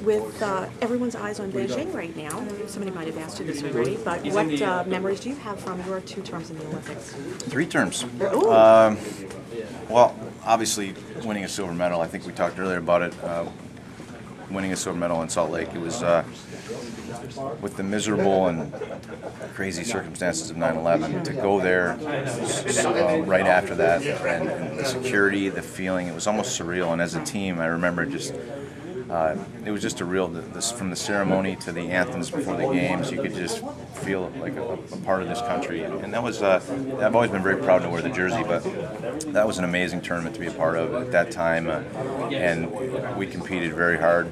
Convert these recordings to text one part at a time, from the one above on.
with everyone's eyes on Beijing right now, somebody might have asked you this already, but what memories do you have from your 2 terms in the Olympics? 3 terms. Well, obviously, winning a silver medal. I think we talked earlier about it. Winning a silver medal in Salt Lake. It was with the miserable and crazy circumstances of 9/11. To go there right after that, and the security, the feeling, it was almost surreal. And as a team, I remember just. It was just a real, from the ceremony to the anthems before the games, you could just feel like a part of this country. And that was, I've always been very proud to wear the jersey, but that was an amazing tournament to be a part of at that time. And we competed very hard.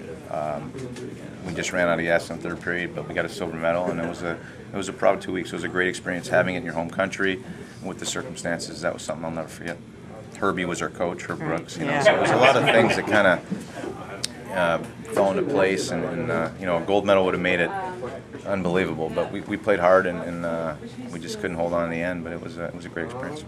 We just ran out of gas in the 3rd period, but we got a silver medal, and it was a proud 2 weeks. It was a great experience having it in your home country, and with the circumstances. That was something I'll never forget. Herbie was our coach, Herb Brooks. You know, so it was a lot of things that kind of fell into place, and you know, a gold medal would have made it unbelievable. But we played hard, and we just couldn't hold on in the end. But it was a great experience.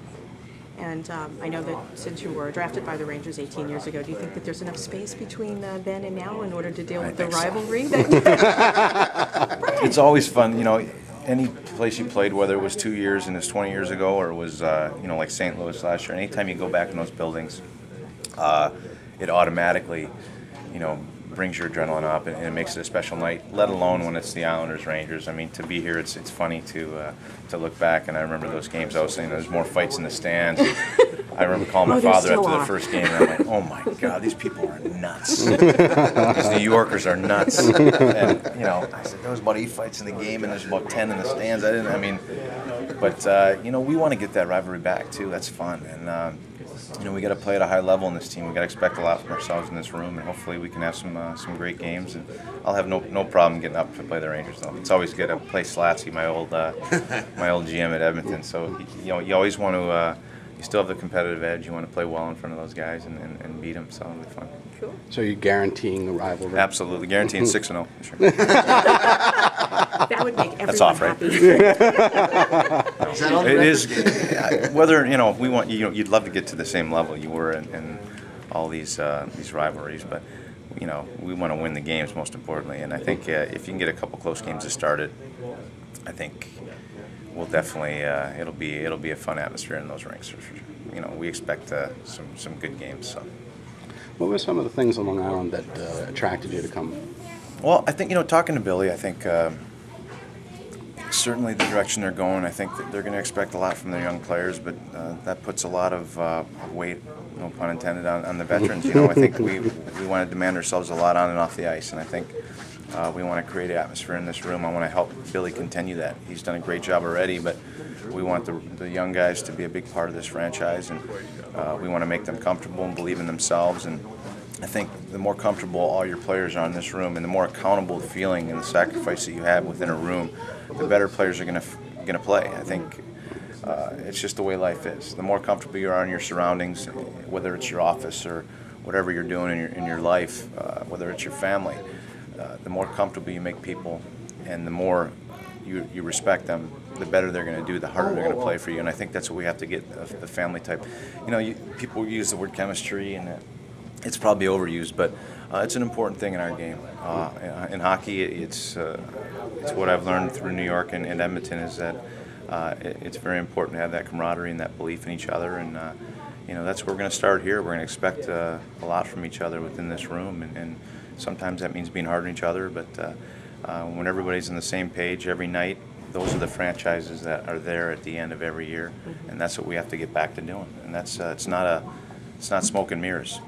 And I know that since you were drafted by the Rangers 18 years ago, do you think that there's enough space between then and now in order to deal with the rivalry? So. It's always fun, you know. Any place you played, whether it was 2 years and it's 20 years ago, or it was you know, like St. Louis last year. Anytime you go back in those buildings, it automatically, you know, brings your adrenaline up, and it makes it a special night. Let alone when it's the Islanders Rangers. I mean, to be here, it's funny to look back, and I remember those games. I was saying there's more fights in the stands. I remember calling my father after the first game, and I'm like, oh my God, these people are nuts. These New Yorkers are nuts. And you know, I said there was about 8 fights in the game, and there's about 10 in the stands. But you know, we want to get that rivalry back too. That's fun, and you know, we got to play at a high level in this team. We got to expect a lot from ourselves in this room, and hopefully we can have some great games. And I'll have no problem getting up to play the Rangers, though. It's always good to play Slatsy, my old GM at Edmonton. So you know, you always want to. You still have the competitive edge. You want to play well in front of those guys and beat them. So it'll be fun. Cool. So you're guaranteeing the rivalry? Absolutely, guaranteeing 6-0. Sure. That would make everyone That's off, right? happy. It is. Whether you know, we want you'd love to get to the same level you were in all these rivalries, but you know, we want to win the games most importantly. And I think if you can get a couple close games to start it, I think we'll definitely it'll be a fun atmosphere in those rinks. You know, we expect some good games. So. What were some of the things on Long Island that attracted you to come? Well, I think, you know, talking to Billy, I think certainly the direction they're going, I think that they're going to expect a lot from their young players, but that puts a lot of weight, no pun intended, on the veterans. You know, I think we want to demand ourselves a lot on and off the ice, and I think we want to create an atmosphere in this room. I want to help Billy continue that. He's done a great job already, but we want the young guys to be a big part of this franchise, and we want to make them comfortable and believe in themselves. And I think the more comfortable all your players are in this room, and the more accountable the feeling and the sacrifice that you have within a room, the better players are going to play. I think it's just the way life is. The more comfortable you are in your surroundings, whether it's your office or whatever you're doing in your life, whether it's your family, the more comfortable you make people, and the more you respect them, the better they're going to do, the harder they're going to play for you. And I think that's what we have to get, the family type. You know, people use the word chemistry, and it's probably overused, but it's an important thing in our game. In hockey, it's what I've learned through New York and Edmonton is that it's very important to have that camaraderie and that belief in each other. And you know, that's where we're going to start here. We're going to expect a lot from each other within this room, and sometimes that means being hard on each other. But when everybody's on the same page every night, those are the franchises that are there at the end of every year, and that's what we have to get back to doing. And that's it's not smoke and mirrors.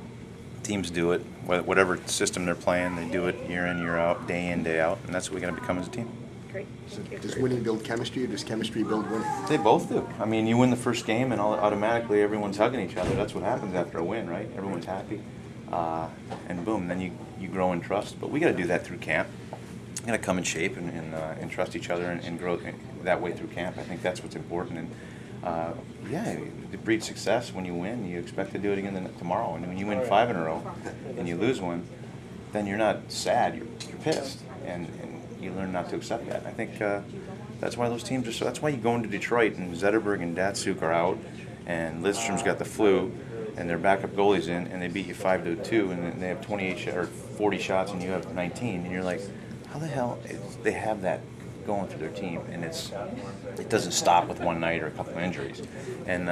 Teams do it, whatever system they're playing, they do it year in, year out, day in, day out, and that's what we got to become as a team. Great. So does winning build chemistry, or does chemistry build winning? They both do. I mean, you win the first game, and automatically everyone's hugging each other. That's what happens after a win, right? Everyone's happy, and boom, then you grow in trust. But we got to do that through camp. We got to come in shape and trust each other and grow that way through camp. I think that's what's important. And yeah, it breeds success when you win. You expect to do it again tomorrow. And when you win 5 in a row and you lose one, then you're not sad. You're pissed, and you learn not to accept that. And I think that's why those teams are so. That's why you go into Detroit and Zetterberg and Datsuk are out, and Lidstrom's got the flu, and their backup goalie's in, and they beat you 5-2, and then they have 28 or 40 shots, and you have 19, and you're like, how the hell they have that going through their team, and it doesn't stop with one night or a couple of injuries, and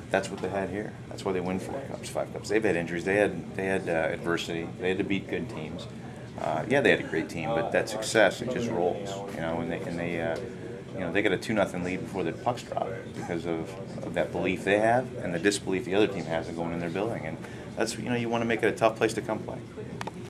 that's what they had here. That's why they win 4 cups, 5 cups. They've had injuries. They had adversity. They had to beat good teams. Yeah, they had a great team, but that success, it just rolls, you know. And they got a 2-0 lead before the pucks drop because of that belief they have and the disbelief the other team has in going in their building. And that's, you know, you want to make it a tough place to come play.